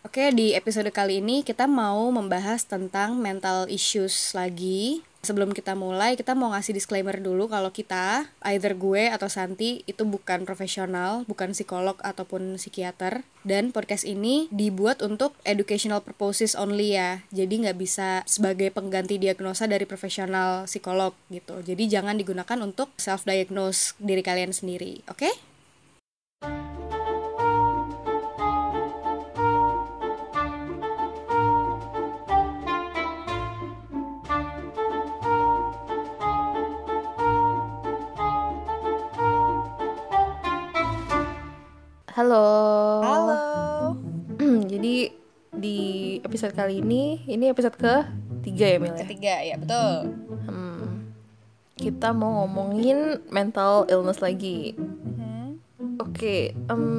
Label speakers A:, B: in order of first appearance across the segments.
A: Oke, di episode kali ini kita mau membahas tentang mental issues lagi. Sebelum kita mulai, kita mau ngasih disclaimer dulu kalau kita, either gue atau Santi, itu bukan profesional, bukan psikolog ataupun psikiater. Dan podcast ini dibuat untuk educational purposes only ya. Jadi nggak bisa sebagai pengganti diagnosa dari profesional psikolog gitu. Jadi jangan digunakan untuk self-diagnose diri kalian sendiri, oke?
B: Halo.
A: Halo.
B: Jadi di episode kali ini episode ke-3 ya Mil ya?
A: Ketiga, ya betul.
B: Kita mau ngomongin mental illness lagi. Oke,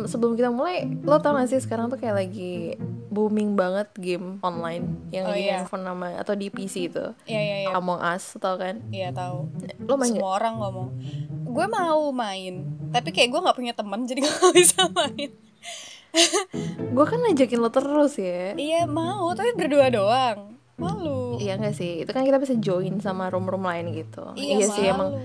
B: sebelum kita mulai, lo tau gak sih sekarang tuh kayak lagi booming banget game online yang di handphone nama atau di PC itu.
A: Iya.
B: Among Us, tau kan?
A: Iya tahu.
B: Lo main
A: Semua orang ngomong. Gue mau main, tapi kayak gue nggak punya teman, jadi gue nggak bisa main.
B: Gue kan ngajakin lo terus ya.
A: Iya mau, tapi berdua doang. Malu.
B: Iya gak sih? Itu kan kita bisa join sama room-room lain gitu.
A: Iya
B: sih emang
A: malu.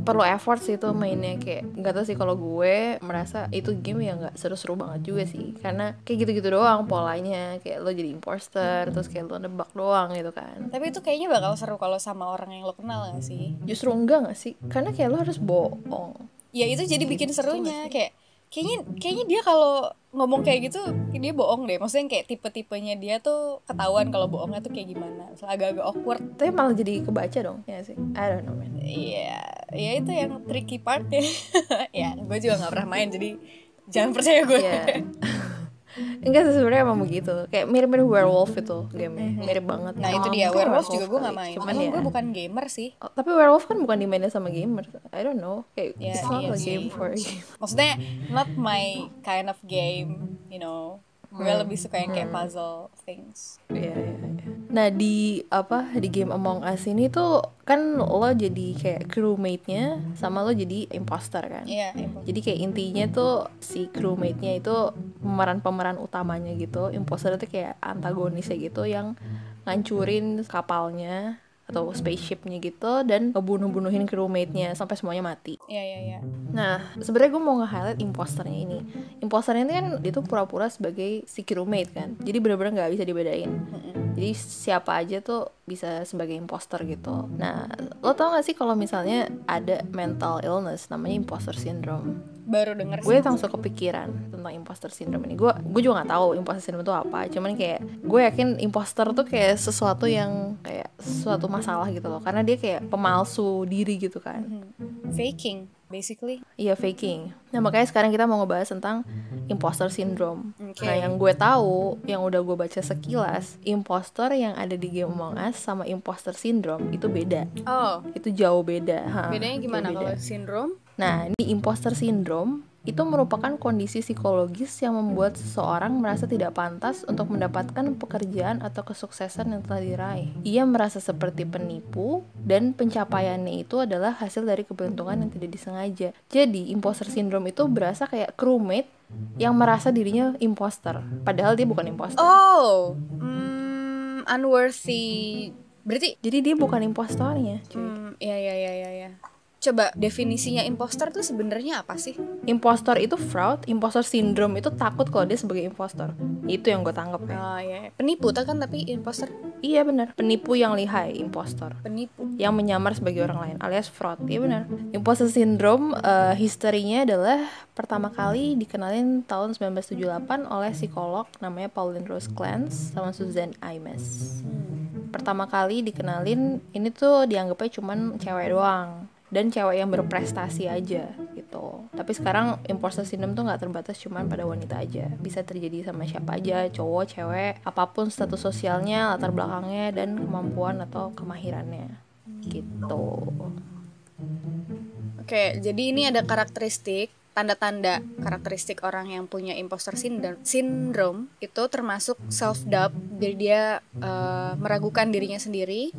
B: perlu effort sih itu mainnya, kayak nggak tahu sih, kalau gue merasa itu game ya nggak seru-seru banget juga sih, karena kayak gitu-gitu doang polanya, kayak lo jadi imposter terus kayak lo nebak doang gitu kan.
A: Tapi itu kayaknya bakal seru kalau sama orang yang lo kenal gak sih?
B: Justru enggak nggak sih, karena kayak lo harus bohong.
A: Ya itu jadi bikin serunya, kayak kayaknya dia kalau ngomong kayak gitu dia bohong deh. Maksudnya kayak tipe-tipenya dia tuh ketahuan kalau bohongnya tuh kayak gimana. Misalnya agak-agak awkward.
B: Tapi malah jadi kebaca dong ya sih. I don't know man.
A: Iya, ya itu yang tricky partnya. Ya, gue juga nggak pernah main, jadi jangan percaya gue.
B: Yeah. Enggak sih, sebenarnya emang begitu, kayak mirip-mirip werewolf itu game-nya, mirip banget.
A: Nah itu dia, werewolf juga gue nggak main.
B: Cuman
A: Emang
B: ya,
A: gue bukan gamer sih.
B: tapi werewolf kan bukan dimainin sama gamer. I don't know, kayak
A: Ya,
B: it's not
A: iya
B: a
A: sih.
B: game for you.
A: Maksudnya not my kind of game, you know. Gue lebih suka yang kayak puzzle things.
B: Iya. Nah di game Among Us ini tuh kan lo jadi kayak crewmate-nya sama lo jadi imposter kan.
A: Iya.
B: Jadi kayak intinya tuh si crewmate-nya itu pemeran utamanya gitu. Imposter itu kayak antagonisnya gitu yang ngancurin kapalnya atau spaceship-nya gitu dan ngebunuh-bunuhin crewmate-nya sampai semuanya mati.
A: Iya.
B: Nah, sebenarnya gue mau nge-highlight imposternya ini. Imposternya ini kan dia tuh pura-pura sebagai si crewmate kan. Jadi benar-benar nggak bisa dibedain. Jadi siapa aja tuh bisa sebagai imposter gitu. Nah, lo tau gak sih kalau misalnya ada mental illness namanya imposter syndrome?
A: Baru denger sih.
B: Gue langsung kepikiran tentang imposter syndrome ini. Gue juga nggak tahu imposter syndrome itu apa. Cuman kayak gue yakin imposter tuh kayak sesuatu yang kayak sesuatu masalah gitu loh. Karena dia kayak pemalsu diri gitu kan.
A: Faking, basically.
B: Iya, faking. Nah makanya sekarang kita mau ngebahas tentang imposter syndrome.
A: Okay.
B: Nah yang gue tahu, yang udah gue baca sekilas, imposter yang ada di game Among Us sama imposter syndrome itu beda.
A: Oh.
B: Itu jauh beda.
A: Bedanya gimana kalau syndrome?
B: Nah, di imposter syndrome itu merupakan kondisi psikologis yang membuat seseorang merasa tidak pantas untuk mendapatkan pekerjaan atau kesuksesan yang telah diraih. Ia merasa seperti penipu dan pencapaiannya itu adalah hasil dari keberuntungan yang tidak disengaja. Jadi, imposter syndrome itu berasa kayak crewmate yang merasa dirinya imposter, padahal dia bukan imposter.
A: Oh, unworthy. Berarti
B: jadi dia bukan impostornya.
A: Iya. Coba definisinya imposter tuh sebenarnya apa sih?
B: Impostor itu fraud, imposter syndrome itu takut kalau dia sebagai impostor. Itu yang gue tangkap ya.
A: Oh iya, penipu kan tapi imposter.
B: Iya benar, penipu yang lihai, impostor.
A: Penipu
B: yang menyamar sebagai orang lain alias fraud. Iya benar. Imposter syndrome historinya adalah pertama kali dikenalin tahun 1978 oleh psikolog namanya Pauline Rose Clance sama Susan Imes. Pertama kali dikenalin ini tuh dianggapnya cuman cewek doang dan cewek yang berprestasi aja gitu. Tapi sekarang imposter syndrome tuh nggak terbatas cuman pada wanita aja, bisa terjadi sama siapa aja, cowok, cewek, apapun status sosialnya, latar belakangnya, dan kemampuan atau kemahirannya gitu.
A: Oke, jadi ini ada karakteristik, tanda-tanda karakteristik orang yang punya imposter syndrome itu termasuk self doubt, jadi dia meragukan dirinya sendiri.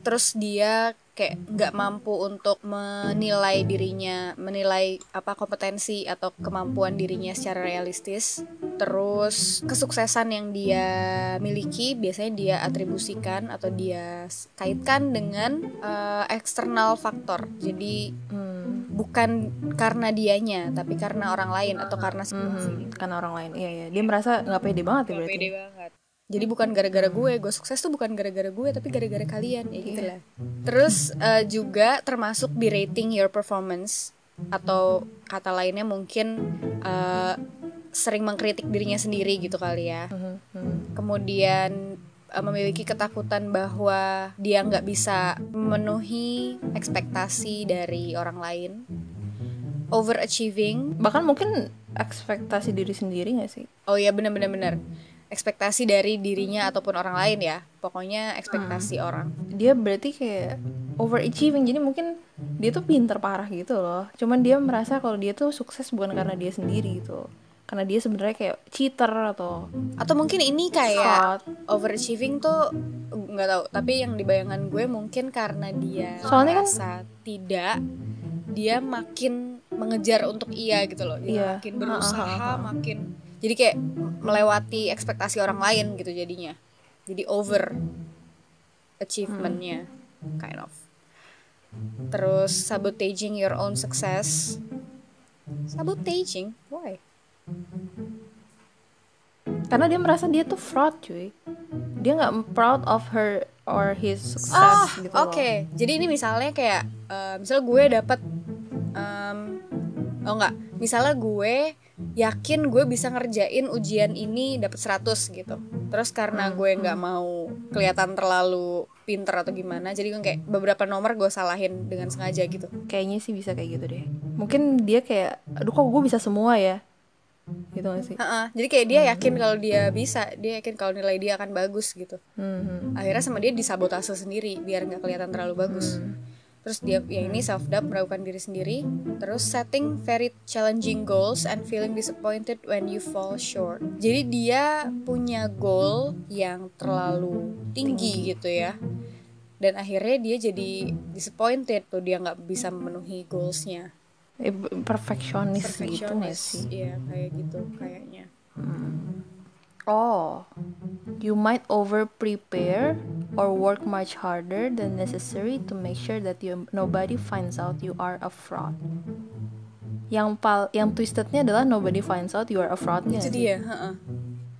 A: terus dia kayak nggak mampu untuk menilai dirinya, menilai apa kompetensi atau kemampuan dirinya secara realistis. Terus kesuksesan yang dia miliki biasanya dia atribusikan atau dia kaitkan dengan eksternal faktor. Jadi bukan karena dianya, tapi karena orang lain atau karena situasi.
B: Karena orang lain, iya. Dia merasa nggak pede banget ya
A: Nggak
B: berarti.
A: pede banget. Jadi bukan gara-gara gue sukses tuh bukan gara-gara gue, tapi gara-gara kalian, ya gitu lah. Terus juga termasuk di rating your performance, atau kata lainnya mungkin sering mengkritik dirinya sendiri gitu kali ya. Kemudian memiliki ketakutan bahwa dia nggak bisa memenuhi ekspektasi dari orang lain. Overachieving,
B: Bahkan mungkin ekspektasi diri sendiri nggak sih?
A: oh ya benar ekspektasi dari dirinya ataupun orang lain ya, pokoknya ekspektasi orang.
B: Dia berarti kayak overachieving, jadi mungkin dia tuh pinter parah gitu loh, cuman dia merasa kalau dia tuh sukses bukan karena dia sendiri gitu, karena dia sebenarnya kayak cheater atau
A: mungkin ini kayak
B: fraud.
A: overachieving tuh nggak tahu, tapi yang dibayangan gue mungkin karena dia
B: Soalnya kan-
A: merasa tidak, dia makin mengejar untuk iya gitu loh, dia makin berusaha, makin jadi kayak melewati ekspektasi orang lain gitu jadinya, jadi over achievementnya kind of. Terus sabotaging your own success. Sabotaging, why?
B: Karena dia merasa dia tuh fraud cuy, dia nggak proud of her or his success gitu loh.
A: Oke. Jadi ini misalnya kayak misal gue dapet misalnya gue yakin gue bisa ngerjain ujian ini dapet 100 gitu. Terus karena gue nggak mau kelihatan terlalu pinter atau gimana, jadi gue kayak beberapa nomor gue salahin dengan sengaja gitu.
B: Kayaknya sih bisa kayak gitu deh. Mungkin dia kayak, aduh kok gue bisa semua ya, gitu gak sih?
A: Jadi kayak dia yakin kalau dia bisa, dia yakin kalau nilai dia akan bagus gitu. Akhirnya sama dia disabotase sendiri biar nggak kelihatan terlalu bagus. Terus dia ya ini self doubt, meragukan diri sendiri. Terus setting very challenging goals and feeling disappointed when you fall short. Jadi dia punya goal yang terlalu tinggi gitu ya, dan akhirnya dia jadi disappointed tuh, dia nggak bisa memenuhi goalsnya.
B: Perfeksionis gitu gak sih?
A: Iya kayak gitu kayaknya.
B: Oh, you might over prepare or work much harder than necessary to make sure that nobody finds out you are a fraud. Yang twistednya adalah nobody finds out you are a fraud.
A: Itu dia.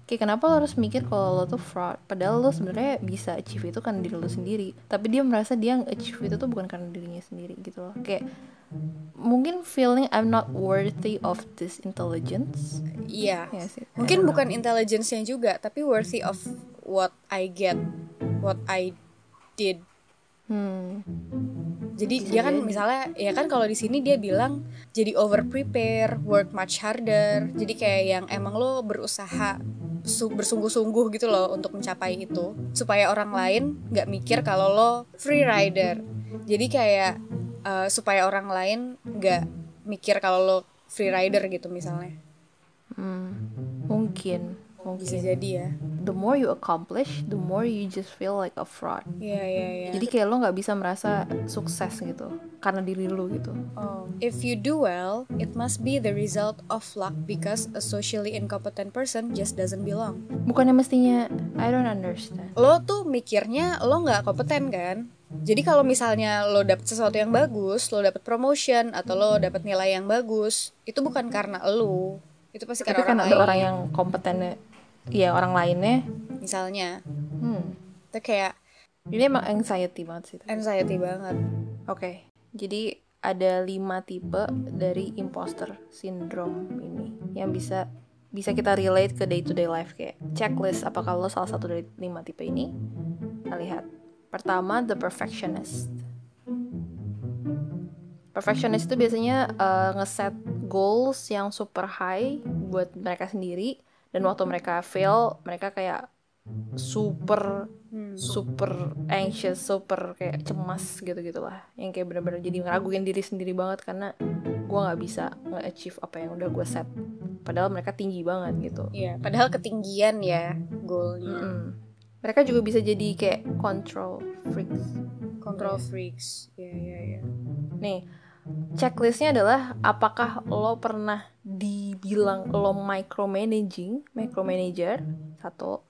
B: Kayak kenapa lo harus mikir kalau lo tuh fraud, padahal lo sebenarnya bisa achieve itu kan diri lo sendiri, tapi dia merasa dia achieve itu tuh bukan karena dirinya sendiri gitu loh. Kayak mungkin feeling I'm not worthy of this intelligence.
A: Iya.
B: Ya sih.
A: Mungkin bukan intelligence-nya juga, tapi worthy of what I get, what I did. Jadi dia kan misalnya ya kan kalau di sini dia bilang jadi over prepare, work much harder. Jadi kayak yang emang lo berusaha bersungguh-sungguh gitu loh untuk mencapai itu, supaya orang lain nggak mikir kalau lo free rider. Jadi kayak supaya orang lain nggak mikir kalau lo free rider gitu misalnya.
B: Mungkin
A: Bisa jadi ya.
B: the more you accomplish, the more you just feel like a fraud.
A: Iya.
B: Jadi kayak lo nggak bisa merasa sukses gitu karena diri lo gitu.
A: If you do well, it must be the result of luck because a socially incompetent person just doesn't belong.
B: Bukannya mestinya, I don't understand.
A: Lo tuh mikirnya lo nggak kompeten kan? Jadi kalau misalnya lo dapet sesuatu yang bagus, lo dapet promotion atau lo dapet nilai yang bagus, itu bukan karena lo, itu pasti
B: Tapi
A: karena
B: kan
A: orang
B: ada
A: lain.
B: orang yang kompetennya, ya orang lainnya.
A: Misalnya, itu kayak
B: Ini emang anxiety banget sih.
A: anxiety banget.
B: Oke, jadi ada 5 tipe dari imposter syndrome ini yang bisa kita relate ke day to day life, kayak checklist apakah lo salah satu dari 5 tipe ini. Kita lihat. Pertama, the perfectionist. Perfectionist itu biasanya ngeset goals yang super high buat mereka sendiri, dan waktu mereka fail, mereka kayak super anxious, super kayak cemas gitu-gitulah, yang kayak bener-bener jadi ngeraguin diri sendiri banget karena gue nggak bisa nge-achieve apa yang udah gue set, padahal mereka tinggi banget gitu.
A: Iya, padahal ketinggian ya goalnya.
B: Mereka juga bisa jadi kayak control freaks.
A: Control freaks. Iya.
B: Nih, checklistnya adalah apakah lo pernah dibilang lo micromanager, satu,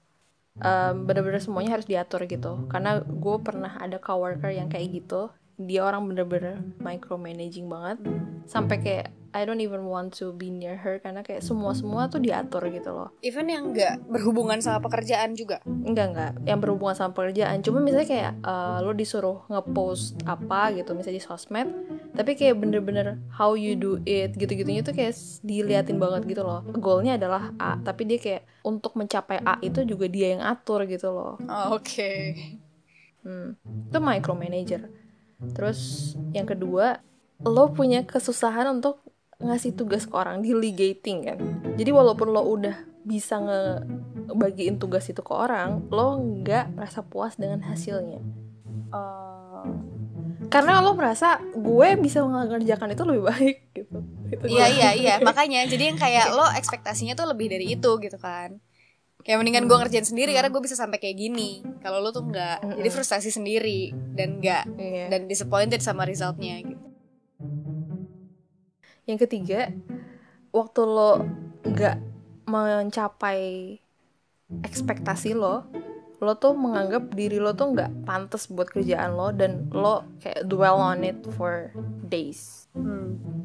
B: bener-bener semuanya harus diatur gitu. Karena gue pernah ada coworker yang kayak gitu, dia orang bener-bener micromanaging banget, sampai kayak I don't even want to be near her karena kayak semua tuh diatur gitu loh.
A: Even yang nggak berhubungan sama pekerjaan juga?
B: Enggak yang berhubungan sama pekerjaan, cuma misalnya kayak lo disuruh ngepost apa gitu misalnya di sosmed, tapi kayak bener-bener how you do it gitu-gitunya tuh kayak diliatin banget gitu loh. Goalnya adalah A, tapi dia kayak untuk mencapai A itu juga dia yang atur gitu loh.
A: Oke.
B: Itu micromanager. Terus yang kedua, lo punya kesusahan untuk ngasih tugas ke orang, delegating kan. Jadi walaupun lo udah bisa ngebagiin tugas itu ke orang, lo nggak merasa puas dengan hasilnya. Karena lo merasa gue bisa mengerjakan itu lebih baik gitu.
A: Iya. Makanya jadi yang kayak lo ekspektasinya tuh lebih dari itu gitu kan. Kayak mendingan gue ngerjain sendiri karena gue bisa sampai kayak gini. Kalau lo tuh enggak. Jadi frustasi sendiri dan enggak dan disappointed sama resultnya gitu.
B: Yang ketiga, waktu lo nggak mencapai ekspektasi lo tuh menganggap diri lo tuh nggak pantas buat kerjaan lo dan lo kayak dwell on it for days.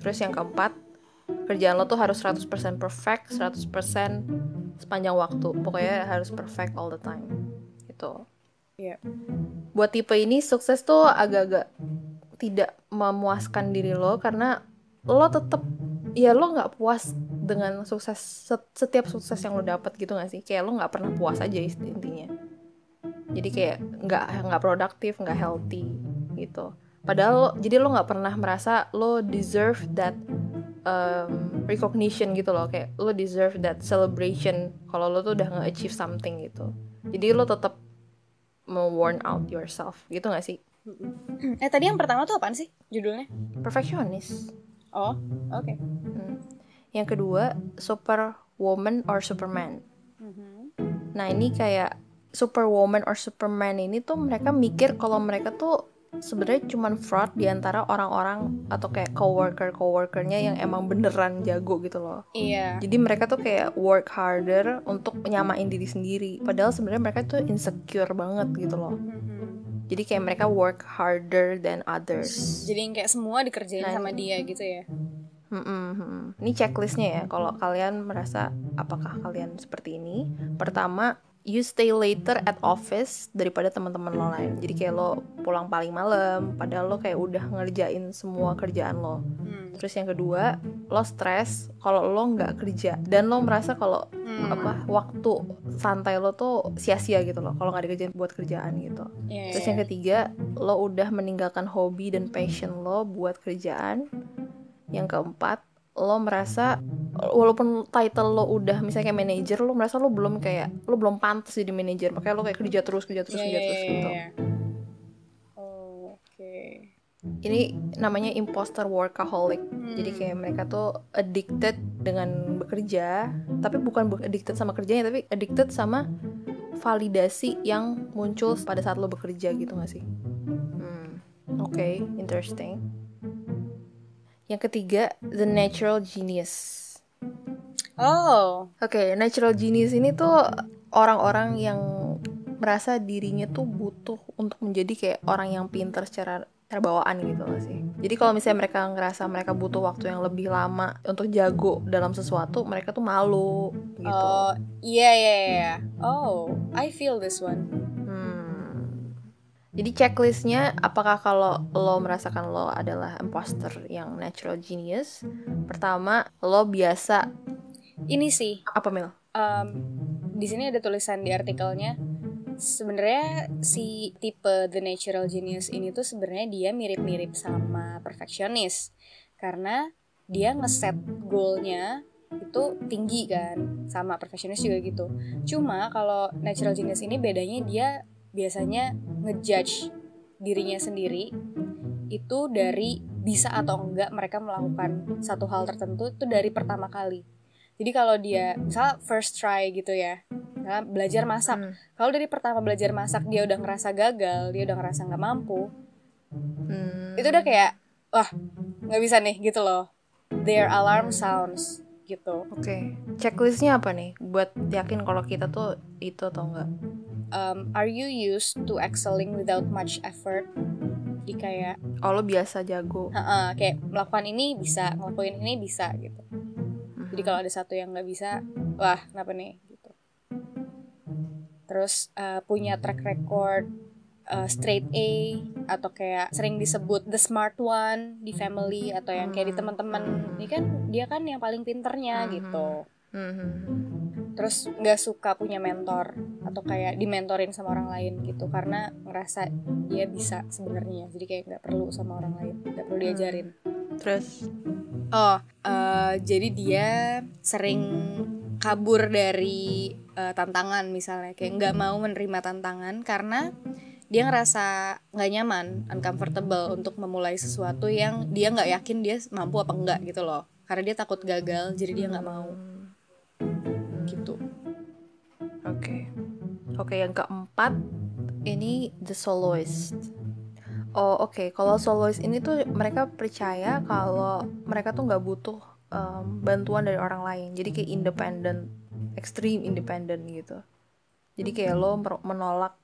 B: Terus yang keempat, kerjaan lo tuh harus 100% perfect, 100% sepanjang waktu. Pokoknya harus perfect all the time gitu. Buat tipe ini sukses tuh agak-agak tidak memuaskan diri lo karena lo tetap ya lo nggak puas dengan sukses, setiap sukses yang lo dapat gitu nggak sih, kayak lo nggak pernah puas aja intinya. Jadi kayak nggak produktif, nggak healthy gitu. Padahal jadi lo nggak pernah merasa lo deserve that recognition gitu loh, kayak lo deserve that celebration kalau lo tuh udah nge-achieve something gitu. Jadi lo tetap mau worn out yourself gitu nggak sih?
A: Tadi yang pertama tuh apaan sih judulnya?
B: Perfectionist.
A: Oh, oke.
B: Yang kedua, superwoman or superman. Nah ini kayak superwoman or superman ini tuh mereka mikir kalau mereka tuh sebenarnya cuman fraud di antara orang-orang atau kayak coworkernya yang emang beneran jago gitu loh.
A: Iya.
B: Jadi mereka tuh kayak work harder untuk menyamain diri sendiri. Padahal sebenarnya mereka tuh insecure banget gitu loh. Jadi kayak mereka work harder than others.
A: Jadi yang kayak semua dikerjain sama dia gitu ya.
B: Ini checklistnya ya. Kalau kalian merasa apakah kalian seperti ini? Pertama, you stay later at office daripada teman-teman lo lain. Jadi kayak lo pulang paling malam, padahal lo kayak udah ngerjain semua kerjaan lo. Terus yang kedua, lo stres kalau lo nggak kerja dan lo merasa kalau waktu santai lo tuh sia-sia gitu loh kalau nggak dikerjain buat kerjaan gitu. Terus yang ketiga, lo udah meninggalkan hobi dan passion lo buat kerjaan. Yang keempat, lo merasa walaupun title lo udah misalnya kayak manager, lo merasa lo belum pantas jadi manager, makanya lo kayak kerja terus gitu. Ini namanya imposter workaholic. Jadi kayak mereka tuh addicted dengan bekerja, tapi bukan addicted sama kerjanya, tapi addicted sama validasi yang muncul pada saat lo bekerja gitu gak sih? Oke, interesting. Yang ketiga, the natural genius. Oke, natural genius ini tuh orang-orang yang merasa dirinya tuh butuh untuk menjadi kayak orang yang pintar secara bawaan gitu gak sih? Jadi kalau misalnya mereka ngerasa mereka butuh waktu yang lebih lama untuk jago dalam sesuatu, mereka tuh malu gitu.
A: Iya. Oh, I feel this one.
B: Jadi checklistnya, apakah kalau lo merasakan lo adalah imposter yang natural genius? Pertama, lo biasa
A: ini sih.
B: Apa Mil?
A: Di sini ada tulisan di artikelnya. Sebenarnya si tipe the natural genius ini tuh sebenarnya dia mirip-mirip sama perfectionist karena dia ngeset goalnya itu tinggi kan, sama perfectionist juga gitu. Cuma kalau natural genius ini bedanya dia biasanya ngejudge dirinya sendiri itu dari bisa atau enggak mereka melakukan satu hal tertentu itu dari pertama kali. Jadi kalau dia misalnya first try gitu ya, misalnya belajar masak, kalau dari pertama belajar masak dia udah ngerasa gagal, dia udah ngerasa nggak mampu, itu udah kayak wah nggak bisa nih gitu loh, their alarm sounds gitu.
B: Oke. Checklistnya apa nih buat yakin kalau kita tuh itu atau enggak?
A: Are you used to excelling without much effort? Jadi kayak
B: Lo biasa jago.
A: kayak melakukan ini bisa, ngelakuin ini bisa gitu. Jadi kalau ada satu yang nggak bisa, wah kenapa nih gitu. Terus punya track record straight A, atau kayak sering disebut the smart one di family, atau yang kayak di teman-teman ini kan dia kan yang paling pinternya gitu. Terus nggak suka punya mentor atau kayak dimentorin sama orang lain gitu, karena ngerasa dia bisa sebenarnya, jadi kayak nggak perlu sama orang lain, nggak perlu diajarin.
B: Terus
A: Jadi dia sering kabur dari tantangan, misalnya kayak nggak mau menerima tantangan karena dia ngerasa nggak nyaman, uncomfortable untuk memulai sesuatu yang dia nggak yakin dia mampu apa enggak gitu loh, karena dia takut gagal, jadi dia nggak mau gitu.
B: Oke, yang keempat ini the soloist. Oke. Kalau soloist ini tuh mereka percaya kalau mereka tuh nggak butuh bantuan dari orang lain, jadi kayak independent, extreme independent gitu. Jadi kayak lo menolak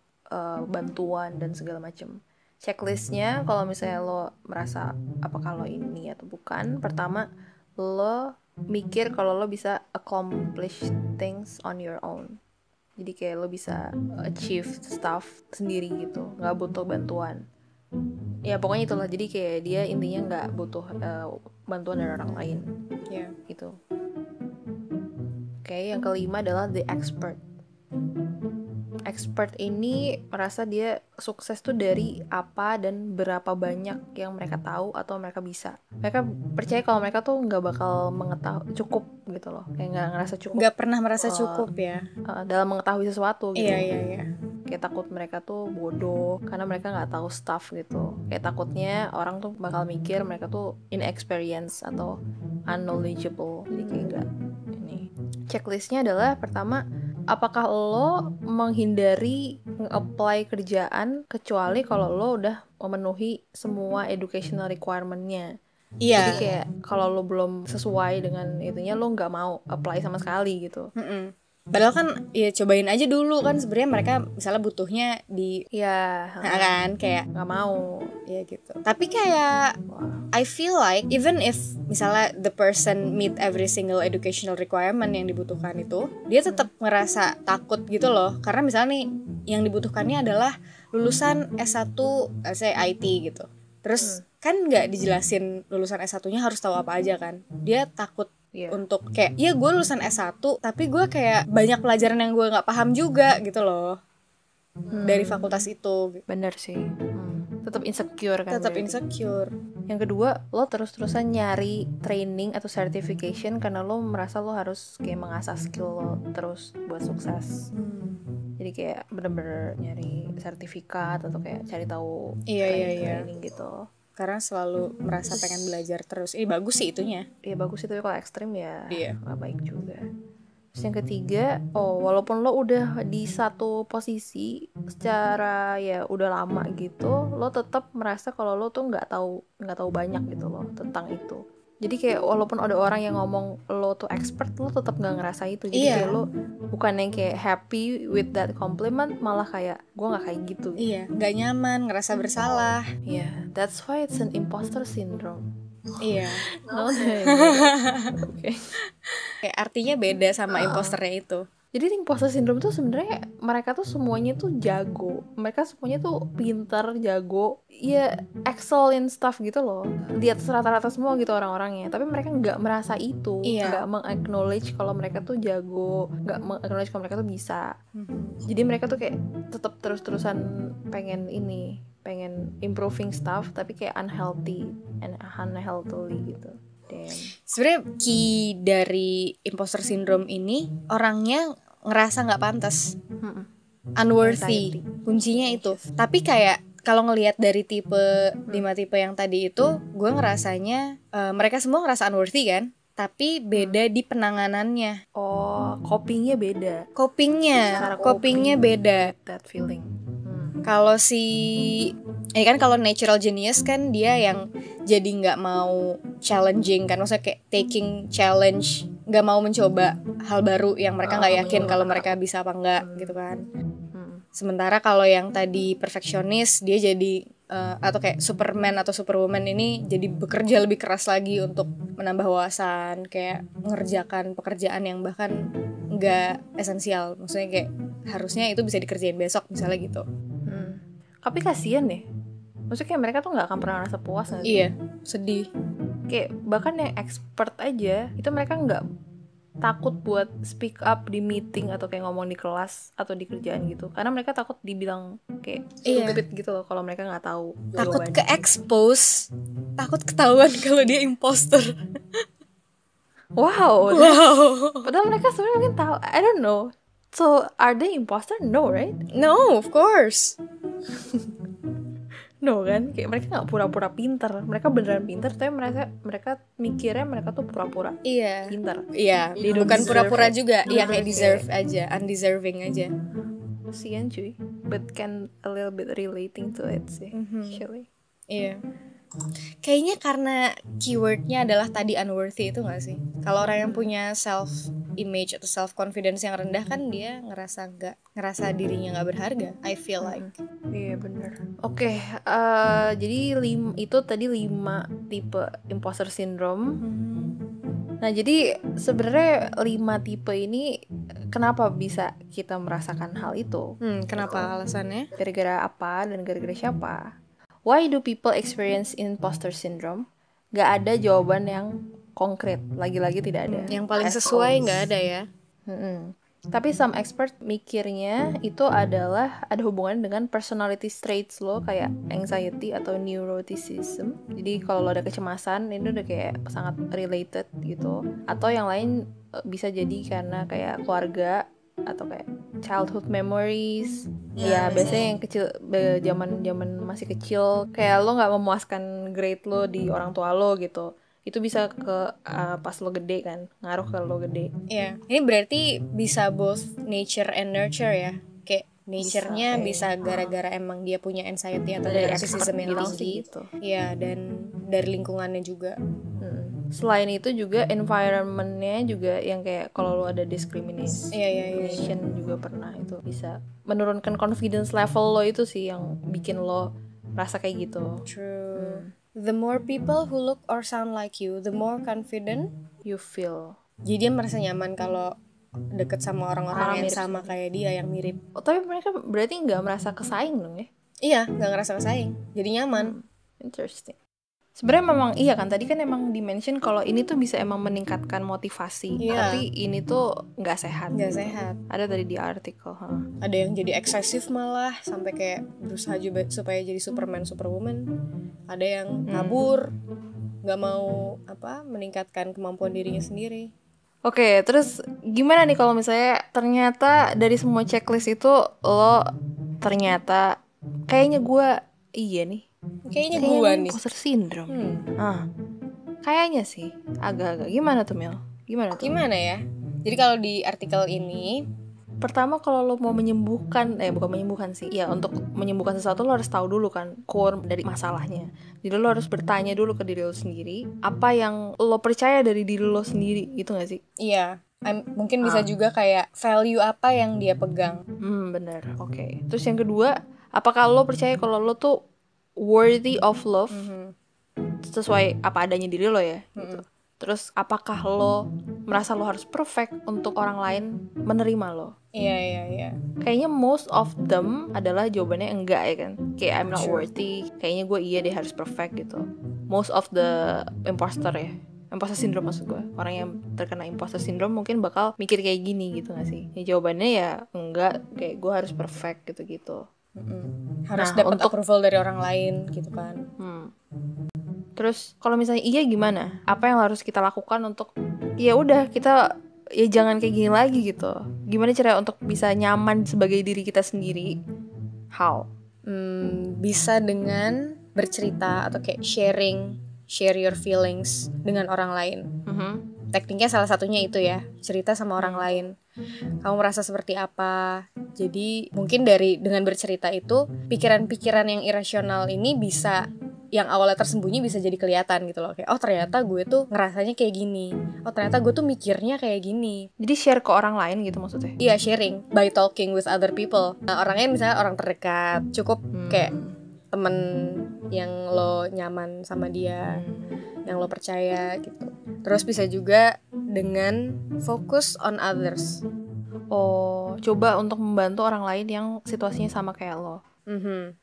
B: bantuan dan segala macam. Checklistnya kalau misalnya lo merasa apakah lo ini atau bukan, pertama lo mikir kalau lo bisa accomplish things on your own. Jadi kayak lo bisa achieve stuff sendiri gitu, nggak butuh bantuan. Ya pokoknya itulah, jadi kayak dia intinya nggak butuh bantuan dari orang lain. Gitu. Oke, yang kelima adalah the expert. Expert ini merasa dia sukses tuh dari apa dan berapa banyak yang mereka tahu atau mereka bisa. Mereka percaya kalau mereka tuh nggak bakal mengetahui cukup gitu loh, kayak nggak ngerasa cukup.
A: Nggak pernah merasa cukup ya
B: dalam mengetahui sesuatu gitu.
A: Iya.
B: Kayak takut mereka tuh bodoh karena mereka nggak tahu stuff gitu. Kayak takutnya orang tuh bakal mikir mereka tuh inexperience atau unknowledgeable. Jadi kayak nggak ini. Checklistnya adalah pertama, apakah lo menghindari nge-apply kerjaan kecuali kalau lo udah memenuhi semua educational requirement-nya.
A: Iya.
B: Jadi kayak kalau lo belum sesuai dengan itunya, lo nggak mau apply sama sekali gitu.
A: Padahal kan ya cobain aja dulu kan, sebenarnya mereka misalnya butuhnya di kan kayak
B: nggak mau
A: ya gitu. Tapi kayak I feel like even if misalnya the person meet every single educational requirement yang dibutuhkan itu, dia tetap ngerasa takut gitu loh, karena misalnya nih yang dibutuhkannya adalah lulusan S1 saya IT gitu. Terus kan nggak dijelasin lulusan S1-nya harus tahu apa aja kan. Dia takut untuk kayak ya gue lulusan S1 tapi gue kayak banyak pelajaran yang gue nggak paham juga gitu loh dari fakultas itu.
B: Bener sih. Tetap insecure kan.
A: Tetap insecure.
B: Yang kedua, lo terus-terusan nyari training atau certification karena lo merasa lo harus kayak mengasah skill lo terus buat sukses. Jadi kayak bener-bener nyari sertifikat atau kayak cari tahu training gitu.
A: Karena selalu merasa pengen belajar terus. Ini bagus sih itunya.
B: Iya bagus sih, tapi kalau ekstrim ya gak baik juga. Terus yang ketiga, walaupun lo udah di satu posisi secara ya udah lama gitu, lo tetap merasa kalau lo tuh nggak tahu banyak gitu loh tentang itu. Jadi kayak walaupun ada orang yang ngomong lo tuh expert, lo tetap nggak ngerasa itu. Jadi kayak lo bukan yang kayak happy with that compliment, malah kayak gue nggak kayak gitu.
A: Iya, nggak nyaman, ngerasa bersalah.
B: Iya, that's why it's an imposter syndrome.
A: Iya.
B: Okay.
A: Kayak artinya beda sama imposternya itu.
B: Jadi imposter syndrome tuh sebenarnya mereka tuh semuanya tuh jago, mereka semuanya tuh pintar, jago, ya excel in stuff gitu loh, di atas rata-rata semua gitu orang-orangnya. Tapi mereka nggak merasa itu, nggak meng-acknowledge kalau mereka tuh jago, nggak meng-acknowledge kalau mereka tuh bisa. Jadi mereka tuh kayak tetap terus-terusan pengen improving stuff, tapi kayak unhealthily gitu.
A: Sebenarnya key dari imposter syndrome ini orangnya ngerasa nggak pantas, unworthy, kuncinya itu. Tapi kayak kalau ngelihat dari tipe 5 tipe yang tadi itu, gue ngerasanya mereka semua ngerasa unworthy kan, tapi beda di penanganannya.
B: Copingnya beda.
A: Copingnya beda.
B: That feeling.
A: Kalau kan kalau natural genius kan dia yang jadi nggak mau challenging kan, maksudnya kayak taking challenge, nggak mau mencoba hal baru yang mereka nggak yakin kalau mereka bisa apa enggak gitu kan. Sementara kalau yang tadi perfeksionis dia jadi atau kayak Superman atau Superwoman ini jadi bekerja lebih keras lagi untuk menambah wawasan, kayak mengerjakan pekerjaan yang bahkan nggak esensial, maksudnya kayak harusnya itu bisa dikerjain besok misalnya gitu.
B: Tapi kasian deh, maksudnya kayak mereka tuh nggak akan pernah rasa puas gak sih?
A: Iya, sedih.
B: Kayak bahkan yang expert aja itu mereka nggak takut buat speak up di meeting atau kayak ngomong di kelas atau di kerjaan gitu, karena mereka takut dibilang kayak stupid gitu loh kalau mereka nggak tahu.
A: Takut ke expose, takut ketahuan kalau dia imposter.
B: Wow. Padahal mereka sebenarnya mungkin tahu. I don't know. So are they imposter? No, right?
A: No, of course.
B: No kan? Kayak mereka nggak pura-pura pintar. Mereka beneran pintar, tapi mereka mikirnya mereka tuh pura-pura pintar.
A: Iya, bukan pura-pura juga. Iya, kayak deserve aja, undeserving aja.
B: Kasian cuy. But can a little bit relating to it sih. Actually.
A: Iya. Kayaknya karena keywordnya adalah tadi unworthy itu gak sih? Kalau orang yang punya self image atau self confidence yang rendah kan dia ngerasa dirinya nggak berharga. I feel like.
B: Iya benar. Oke, jadi itu tadi 5 tipe imposter syndrome. Nah jadi sebenarnya 5 tipe ini kenapa bisa kita merasakan hal itu?
A: Kenapa alasannya?
B: Gara-gara apa dan gara-gara siapa? Why do people experience imposter syndrome? Gak ada jawaban yang konkret, lagi-lagi tidak ada.
A: Yang paling sesuai gak ada ya.
B: Tapi some expert mikirnya itu adalah ada hubungan dengan personality traits lo, kayak anxiety atau neuroticism. Jadi kalau lo ada kecemasan, ini udah kayak sangat related gitu. Atau yang lain bisa jadi karena kayak keluarga atau kayak childhood memories. Ya biasanya yang kecil, zaman masih kecil, kayak lo nggak memuaskan grade lo di orang tua lo gitu. Itu bisa ke pas lo gede kan, ngaruh ke lo gede.
A: Iya, ini berarti bisa both nature and nurture ya. Kayak nature-nya bisa gara-gara emang dia punya anxiety atau narcissism yang tinggi gitu. Iya, dan dari lingkungannya juga.
B: Selain itu juga environment-nya juga yang kayak kalau lo ada discrimination juga pernah, itu bisa menurunkan confidence level lo, itu sih yang bikin lo rasa kayak gitu.
A: True. The more people who look or sound like you, the more confident
B: you feel.
A: Jadi dia merasa nyaman kalau deket sama orang-orang yang sama kayak dia, yang mirip.
B: Tapi mereka berarti nggak merasa kesaing dong ya?
A: Iya, nggak ngerasa kesaing, jadi nyaman.
B: Interesting. Sebenarnya memang iya kan, tadi kan emang dimention kalau ini tuh bisa emang meningkatkan motivasi, tapi ini tuh nggak sehat.
A: Nggak sehat.
B: Ada tadi di artikel.
A: Ada yang jadi eksesif malah sampai kayak berusaha juga supaya jadi Superman, Superwoman. Ada yang kabur, nggak mau meningkatkan kemampuan dirinya sendiri.
B: Oke, terus gimana nih kalau misalnya ternyata dari semua checklist itu lo ternyata kayaknya gue Kayaknya gue nih imposter syndrome. Kayaknya sih agak-agak. Gimana tuh Mel?
A: Gimana ya? Jadi kalau di artikel ini,
B: pertama kalau lo mau menyembuhkan, bukan menyembuhkan sih, ya untuk menyembuhkan sesuatu lo harus tahu dulu kan core dari masalahnya. Jadi lo harus bertanya dulu ke diri lo sendiri, apa yang lo percaya dari diri lo sendiri, gitu gak sih?
A: Iya. Mungkin bisa juga kayak value apa yang dia pegang.
B: Bener. Oke. Terus yang kedua, apakah lo percaya kalau lo tuh worthy of love, sesuai apa adanya diri lo ya gitu. Terus apakah lo merasa lo harus perfect untuk orang lain menerima lo?
A: Iya.
B: Kayaknya most of them adalah jawabannya enggak ya kan. Kayak I'm not worthy, kayaknya gue deh harus perfect gitu. Most of the imposter syndrome maksud gue. Orang yang terkena imposter syndrome mungkin bakal mikir kayak gini gitu gak sih? Ya jawabannya ya enggak, kayak gue harus perfect gitu-gitu.
A: Harus dapat approval dari orang lain gitu kan.
B: Terus kalau misalnya iya gimana? Apa yang harus kita lakukan untuk ya udah kita ya jangan kayak gini lagi gitu. Gimana cara untuk bisa nyaman sebagai diri kita sendiri? How?
A: Bisa dengan bercerita atau kayak share your feelings dengan orang lain. Tekniknya salah satunya itu ya, cerita sama orang lain. kamu merasa seperti apa. Jadi mungkin dengan bercerita itu pikiran-pikiran yang irasional ini bisa, yang awalnya tersembunyi bisa jadi kelihatan gitu loh. Kayak oh ternyata gue tuh ngerasanya kayak gini, oh ternyata gue tuh mikirnya kayak gini.
B: Jadi share ke orang lain gitu maksudnya?
A: Iya, sharing by talking with other people. Nah, orangnya misalnya orang terdekat, cukup kayak temen yang lo nyaman sama dia, yang lo percaya gitu. Terus bisa juga dengan focus on others.
B: Oh, coba untuk membantu orang lain yang situasinya sama kayak lo.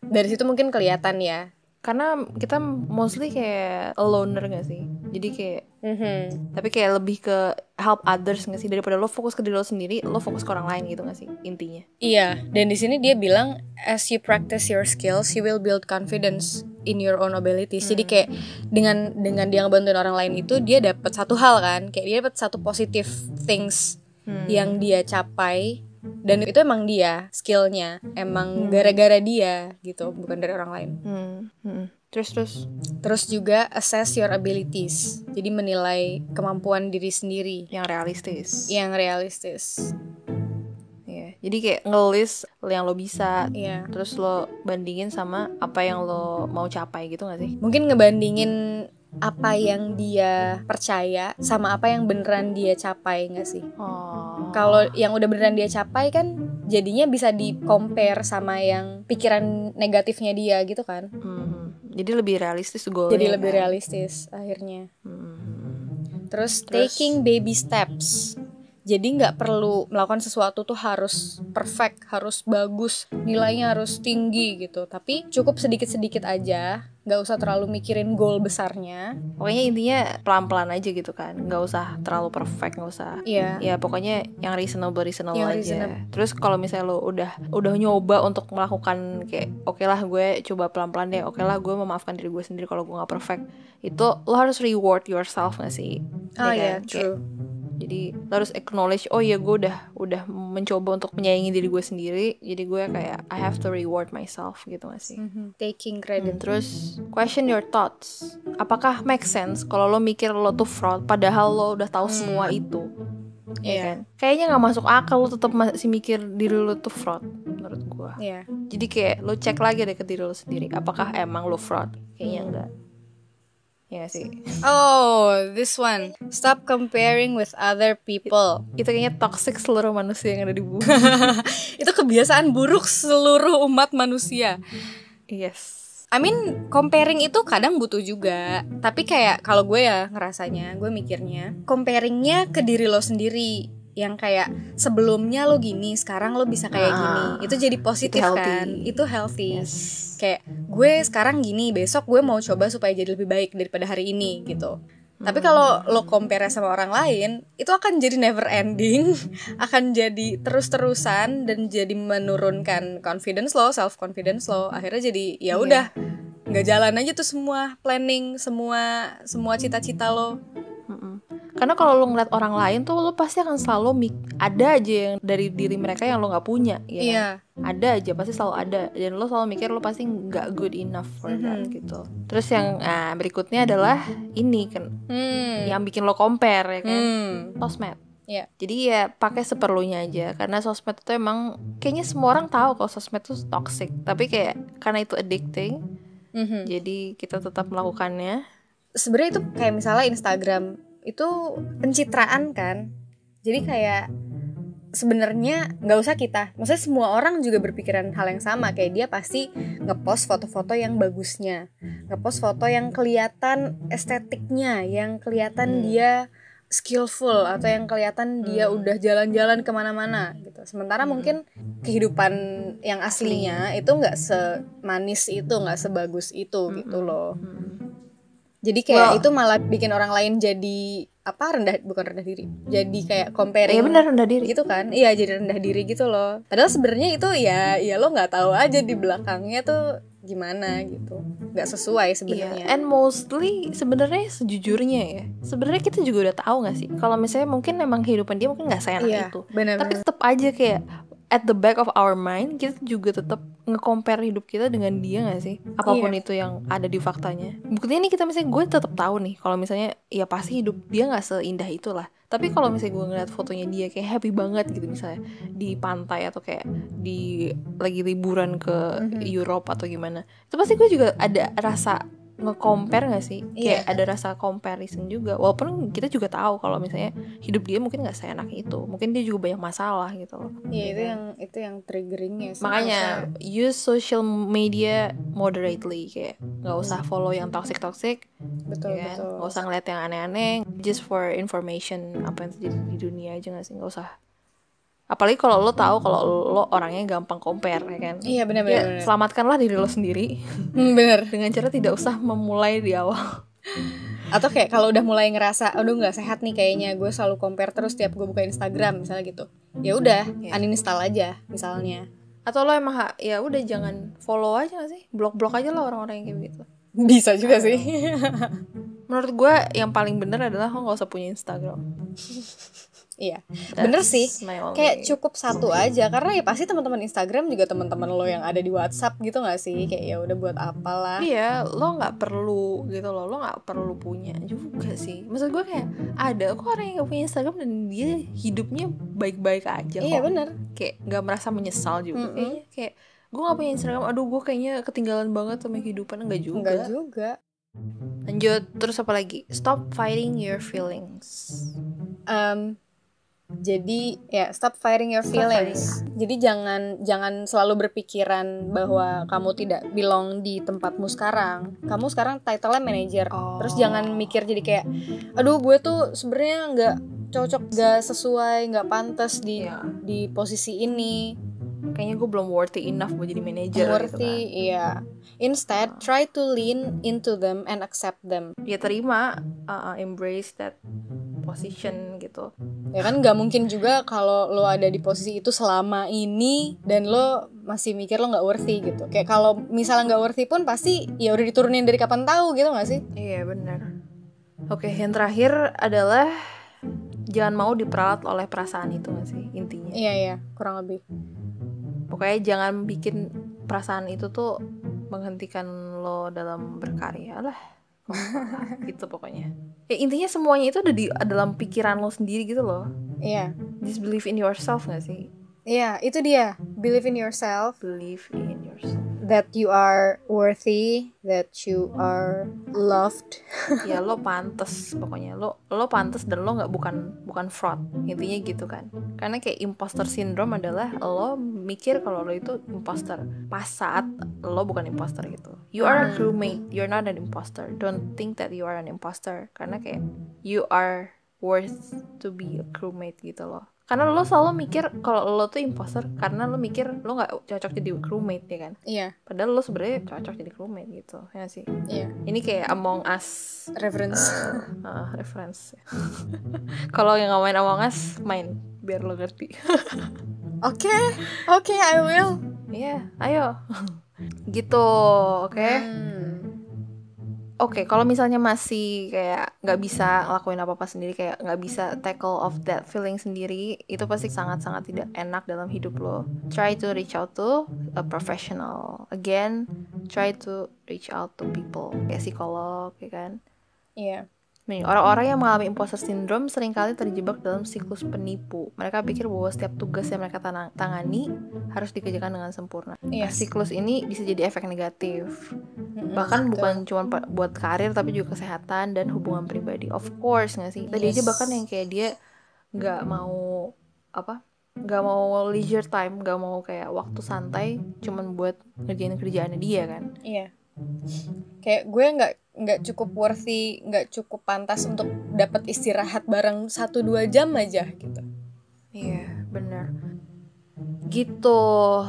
A: Dari situ mungkin kelihatan ya.
B: Karena kita mostly kayak a loner gak sih? Jadi kayak tapi kayak lebih ke help others gak sih? Daripada lo fokus ke diri lo sendiri, lo fokus ke orang lain gitu gak sih intinya?
A: Iya, dan di sini dia bilang as you practice your skills, you will build confidence in your own abilities. Jadi kayak dengan dia ngebantuin orang lain itu, dia dapat satu hal kan, kayak dia dapat satu positive things yang dia capai. Dan itu emang dia skillnya, emang gara-gara dia gitu, bukan dari orang lain. Terus juga assess your abilities. Jadi menilai kemampuan diri sendiri
B: yang realistis. Yeah. Jadi kayak ngelis yang lo bisa, terus lo bandingin sama apa yang lo mau capai gitu gak sih?
A: Mungkin ngebandingin apa yang dia percaya sama apa yang beneran dia capai gak sih? Kalau yang udah beneran dia capai kan jadinya bisa di compare sama yang pikiran negatifnya dia gitu kan.
B: Jadi lebih realistis goalnya.
A: Jadi lebih realistis akhirnya. Terus taking baby steps. Jadi gak perlu melakukan sesuatu tuh harus perfect, harus bagus, nilainya harus tinggi gitu. Tapi cukup sedikit-sedikit aja, gak usah terlalu mikirin goal besarnya.
B: Pokoknya intinya pelan-pelan aja gitu kan, gak usah terlalu perfect, gak usah. Ya pokoknya yang reasonable aja. Terus kalau misalnya lo udah nyoba untuk melakukan kayak oke lah gue coba pelan-pelan deh, oke lah gue memaafkan diri gue sendiri kalau gue gak perfect. Itu lo harus reward yourself gak sih?
A: Kan? True.
B: Jadi lo harus acknowledge, oh iya gue udah mencoba untuk menyayangi diri gue sendiri. Jadi gue kayak I have to reward myself gitu gak sih?
A: Taking credit.
B: Terus question your thoughts. Apakah make sense kalau lo mikir lo tuh fraud padahal lo udah tahu semua itu? Kan? Kayaknya gak masuk akal lo tetap masih mikir diri lo tuh fraud menurut gue. Jadi kayak lo cek lagi deh ke diri lo sendiri, apakah emang lo fraud? Kayaknya enggak. Ya sih.
A: Oh, this one. Stop comparing with other people.
B: Itu kayaknya toxic seluruh manusia yang ada di bumi.
A: Itu kebiasaan buruk seluruh umat manusia.
B: Yes.
A: I mean, comparing itu kadang butuh juga. Tapi kayak kalau gue ya ngerasanya, gue mikirnya comparingnya ke diri lo sendiri. Yang kayak sebelumnya lo gini, sekarang lo bisa kayak gini. Itu jadi positif kan. Itu healthy. Kayak gue sekarang gini, besok gue mau coba supaya jadi lebih baik daripada hari ini gitu. Tapi kalau lo compare sama orang lain, itu akan jadi never ending, akan jadi terus-terusan dan jadi menurunkan confidence lo, self confidence lo. Akhirnya jadi ya udah nggak jalan aja tuh semua planning, semua cita-cita lo.
B: Karena kalau lo ngeliat orang lain tuh lo pasti akan selalu ada aja yang dari diri mereka yang lo nggak punya, ya. Ada aja, pasti selalu ada, dan lo selalu mikir lo pasti nggak good enough for that gitu. Terus yang berikutnya adalah ini kan, yang bikin lo compare ya kan, sosmed. Jadi ya pakai seperlunya aja, karena sosmed itu emang kayaknya semua orang tahu kalau sosmed itu toxic, tapi kayak karena itu addicting, jadi kita tetap melakukannya.
A: Sebenarnya itu kayak misalnya Instagram itu pencitraan kan, jadi kayak sebenarnya nggak usah kita, maksudnya semua orang juga berpikiran hal yang sama, kayak dia pasti ngepost foto-foto yang bagusnya, ngepost foto yang kelihatan estetiknya, yang kelihatan dia skillful, atau yang kelihatan dia udah jalan-jalan kemana-mana gitu. Sementara mungkin kehidupan yang aslinya itu nggak semanis itu, nggak sebagus itu gitu loh. Jadi kayak itu malah bikin orang lain jadi bukan rendah diri, jadi kayak comparing.
B: Iya benar, rendah diri
A: gitu kan. Iya, jadi rendah diri gitu loh. Padahal sebenarnya itu ya lo nggak tahu aja di belakangnya tuh gimana gitu, nggak sesuai sebenarnya.
B: And mostly sebenarnya sejujurnya ya, sebenarnya kita juga udah tahu nggak sih kalau misalnya mungkin emang kehidupan dia mungkin nggak seenak itu.
A: Bener-bener.
B: Tapi tetap aja kayak at the back of our mind kita juga tetap nge-compare hidup kita dengan dia gak sih? Apapun itu yang ada di faktanya. Buktinya nih kita misalnya gue tetap tahu nih kalau misalnya ya pasti hidup dia gak seindah itulah. Tapi kalau misalnya gue ngeliat fotonya dia kayak happy banget gitu misalnya di pantai atau kayak di lagi liburan ke Europe atau gimana, itu pasti gue juga ada rasa nge-compare gak sih? Kayak ada rasa comparison juga. Walaupun kita juga tahu kalau misalnya hidup dia mungkin gak seenak itu. Mungkin dia juga banyak masalah gitu loh.
A: Iya, itu yang triggeringnya sih.
B: Makanya use social media moderately, kayak gak usah follow yang toxic.
A: Betul,
B: ya kan?
A: betul.
B: Gak usah ngeliat yang aneh-aneh. Just for information apa yang terjadi di dunia aja gak sih? Gak usah. Apalagi kalau lo tahu kalau lo orangnya gampang compare, ya kan?
A: Iya, benar.
B: Selamatkanlah diri lo sendiri.
A: Bener.
B: Dengan cara tidak usah memulai di awal.
A: Atau kayak kalau udah mulai ngerasa aduh nggak sehat nih kayaknya, gue selalu compare terus tiap gue buka Instagram misalnya gitu, ya udah uninstall aja misalnya.
B: Atau lo emang ya udah jangan follow aja gak sih? Blok aja lah orang-orang yang kayak begitu.
A: Bisa juga sih.
B: Menurut gue yang paling bener adalah lo gak usah punya Instagram.
A: Iya, bener sih. Kayak cukup satu aja, karena ya pasti teman-teman Instagram juga teman-teman lo yang ada di WhatsApp gitu nggak sih? Kayak ya udah buat apalah.
B: Iya, lo nggak perlu gitu loh, lo nggak perlu punya juga sih. Maksud gue kayak ada kok orang yang nggak punya Instagram dan dia hidupnya baik-baik aja kok.
A: Iya bener.
B: Kayak nggak merasa menyesal juga. Kayaknya kayak gue nggak punya Instagram, aduh gue kayaknya ketinggalan banget sama kehidupan. Enggak juga. Lanjut, terus apa lagi? Stop fighting your feelings.
A: Jadi ya stop fighting your feelings. Jadi jangan selalu berpikiran bahwa kamu tidak belong di tempatmu sekarang. Kamu sekarang title-nya manager. Terus jangan mikir jadi kayak aduh gue tuh sebenarnya nggak cocok, nggak sesuai, nggak pantas di posisi ini.
B: Kayaknya gue belum worthy enough buat jadi manager gitu kan.
A: Iya. Instead, try to lean into them and accept them.
B: Ya terima, embrace that position gitu.
A: Ya kan nggak mungkin juga kalau lo ada di posisi itu selama ini dan lo masih mikir lo nggak worthy gitu. Kayak kalau misalnya nggak worthy pun pasti ya udah diturunin dari kapan tahu gitu nggak sih?
B: Iya benar. Oke, yang terakhir adalah jangan mau diperalat oleh perasaan itu nggak sih intinya?
A: Iya, kurang lebih.
B: Pokoknya jangan bikin perasaan itu tuh menghentikan lo dalam berkarya lah. Gitu pokoknya. Ya intinya semuanya itu ada di dalam pikiran lo sendiri gitu loh.
A: Iya.
B: Just believe in yourself gak sih?
A: Iya, itu dia. Believe in yourself.
B: Believe in yourself.
A: That you are worthy, that you are loved.
B: Ya lo pantas pokoknya. Lo pantas dan lo bukan fraud. Intinya gitu kan. Karena kayak imposter syndrome adalah lo mikir kalau lo itu imposter pas saat lo bukan imposter gitu. You are a crewmate, you're not an imposter. Don't think that you are an imposter. Karena kayak you are worth to be a crewmate gitu loh. Karena lo selalu mikir kalau lo tuh imposter karena lo mikir lo nggak cocok jadi crewmate ya kan?
A: Iya.
B: Padahal lo sebenarnya cocok jadi crewmate gitu, ya sih.
A: Iya.
B: Ini kayak Among Us
A: reference.
B: Reference. Kalau yang nggak main Among Us, main biar lo ngerti.
A: Oke, I will.
B: Iya, ayo. Gitu, oke. Oke, kalau misalnya masih kayak nggak bisa ngelakuin apa-apa sendiri, kayak nggak bisa tackle of that feeling sendiri, itu pasti sangat-sangat tidak enak dalam hidup lo. Try to reach out to a professional. Again, try to reach out to people, kayak psikolog, ya kan?
A: Iya.
B: Orang-orang yang mengalami imposter syndrome seringkali terjebak dalam siklus penipu. Mereka pikir bahwa setiap tugas yang mereka tangani harus dikerjakan dengan sempurna.
A: Yes.
B: Siklus ini bisa jadi efek negatif. Bahkan bukan cuma buat karir tapi juga kesehatan dan hubungan pribadi. Of course nggak sih? Tadi aja bahkan yang kayak dia nggak mau leisure time, nggak mau kayak waktu santai, cuman buat ngerjain kerjaannya dia kan?
A: Iya. Kayak gue nggak cukup worthy, nggak cukup pantas untuk dapat istirahat bareng 1-2 jam aja gitu.
B: Iya, benar. Gitu.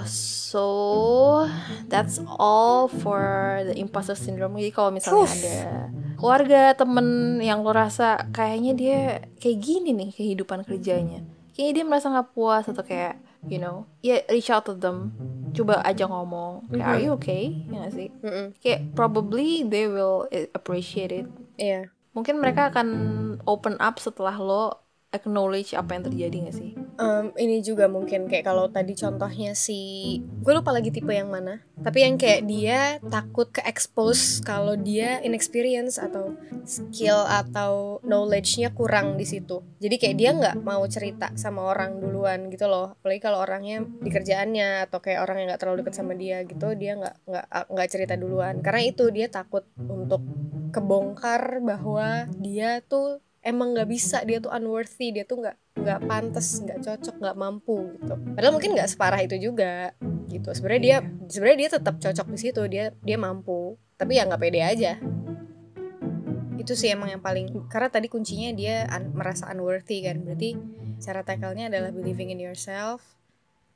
B: So that's all for the imposter syndrome. Jadi kalau misalnya ada keluarga, temen yang lo rasa kayaknya dia kayak gini nih kehidupan kerjanya, kayaknya dia merasa nggak puas atau kayak reach out to them. Coba aja ngomong kayak are you okay? Ya gak sih? Kayak probably they will appreciate it.
A: Iya.
B: Mungkin mereka akan open up setelah lo acknowledge apa yang terjadi gak sih?
A: Ini juga mungkin kayak kalau tadi contohnya si, gue lupa lagi tipe yang mana, tapi yang kayak dia takut ke expose kalau dia inexperience atau skill atau knowledge-nya kurang di situ. Jadi kayak dia nggak mau cerita sama orang duluan gitu loh. Apalagi kalau orangnya di kerjaannya atau kayak orang yang nggak terlalu dekat sama dia gitu, dia nggak cerita duluan. Karena itu dia takut untuk kebongkar bahwa dia tuh emang nggak bisa, dia tuh unworthy, dia tuh nggak pantas, nggak cocok, nggak mampu gitu. Padahal mungkin nggak separah itu juga gitu. Sebenarnya dia tetap cocok di situ, dia mampu, tapi ya nggak pede aja. Itu sih emang yang paling, karena tadi kuncinya dia merasa unworthy kan. Berarti cara tackle-nya adalah believing in yourself,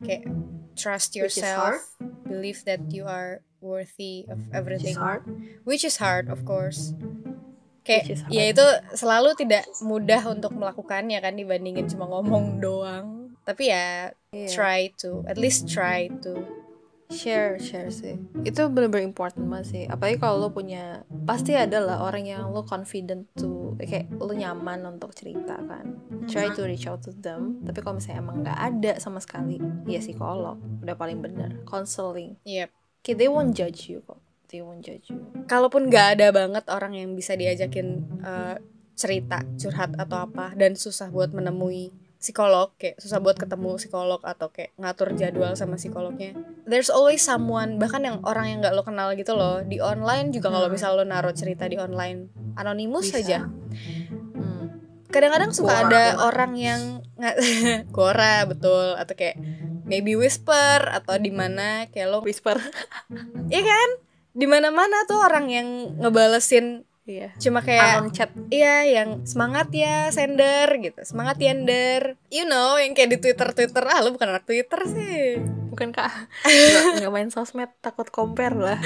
A: kayak trust yourself, believe that you are worthy of everything, which is hard of course. Kayak ya itu selalu tidak mudah untuk melakukannya kan, dibandingin cuma ngomong doang. Tapi ya at least try to
B: share sih. Itu bener-bener important banget sih. Apalagi kalau lo punya, pasti ada lah orang yang lo confident to, kayak lo nyaman untuk cerita kan. Try to reach out to them. Tapi kalau misalnya emang gak ada sama sekali, ya psikolog udah paling bener. Counseling.
A: Yep.
B: Okay, they won't judge you kok. They won't judge you.
A: Kalaupun gak ada banget orang yang bisa diajakin cerita, curhat atau apa, dan susah buat menemui psikolog, kayak susah buat ketemu psikolog atau kayak ngatur jadwal sama psikolognya, there's always someone, bahkan yang orang yang gak lo kenal gitu loh, di online juga. Kalau misal lo naruh cerita di online anonimus saja, kadang-kadang suka ada orang yang Quora, betul, atau kayak maybe whisper, atau di mana kayak lo
B: whisper.
A: Iya kan? Di mana-mana tuh orang yang ngebalesin, cuma kayak
B: anon chat,
A: yang semangat ya sender gitu, semangat ya ender, you know, yang kayak di Twitter. Lo bukan anak Twitter sih,
B: bukan kak? Nggak main sosmed, takut compare lah.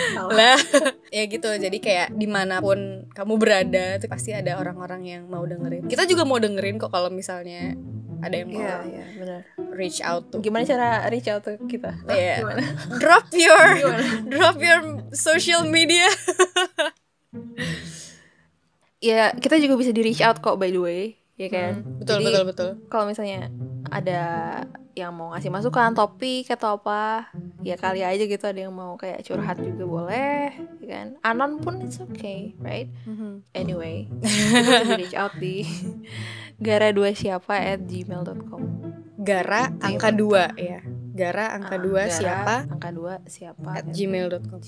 A: Ya gitu. Jadi kayak dimanapun kamu berada tuh pasti ada orang-orang yang mau dengerin. Kita juga mau dengerin kok kalau misalnya ada yang mau
B: benar.
A: reach out tuh.
B: Gimana cara reach out to kita? Gimana?
A: Drop your social media.
B: Ya, kita juga bisa di reach out kok, by the way, ya kan?
A: Betul.
B: Kalau misalnya ada yang mau ngasih masukan, topik atau apa, ya kali aja gitu, ada yang mau kayak curhat juga boleh, ya kan? Anon pun it's okay, right? Anyway, kita bisa reach out di gara2siapa@gmail.com.
A: Gara angka 2 ya. Gara angka 2 siapa?
B: Angka 2 siapa
A: @gmail.com.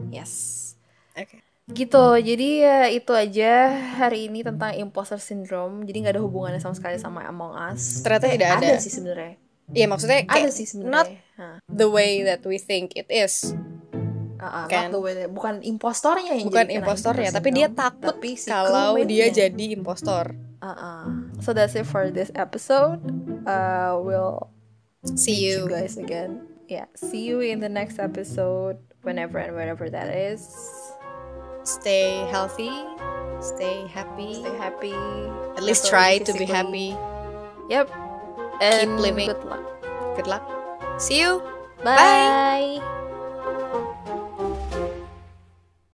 B: Yes.
A: Oke.
B: Gitu, jadi ya itu aja hari ini tentang imposter syndrome. Jadi nggak ada hubungannya sama sekali sama Among Us.
A: Ternyata tidak ada.
B: Ada sih sebenarnya.
A: Iya, maksudnya kayak
B: ada sih sebenarnya.
A: Not the way that we think it is.
B: Kan? Bukan impostornya yang
A: bukan impostornya, tapi dia takut kalau dia jadi impostor.
B: So that's it for this episode. We'll
A: see you
B: guys again. Yeah, see you in the next episode, whenever and wherever that is.
A: Stay healthy, stay happy. At least try to be happy.
B: Yep.
A: And keep living.
B: Good luck.
A: See you.
B: Bye.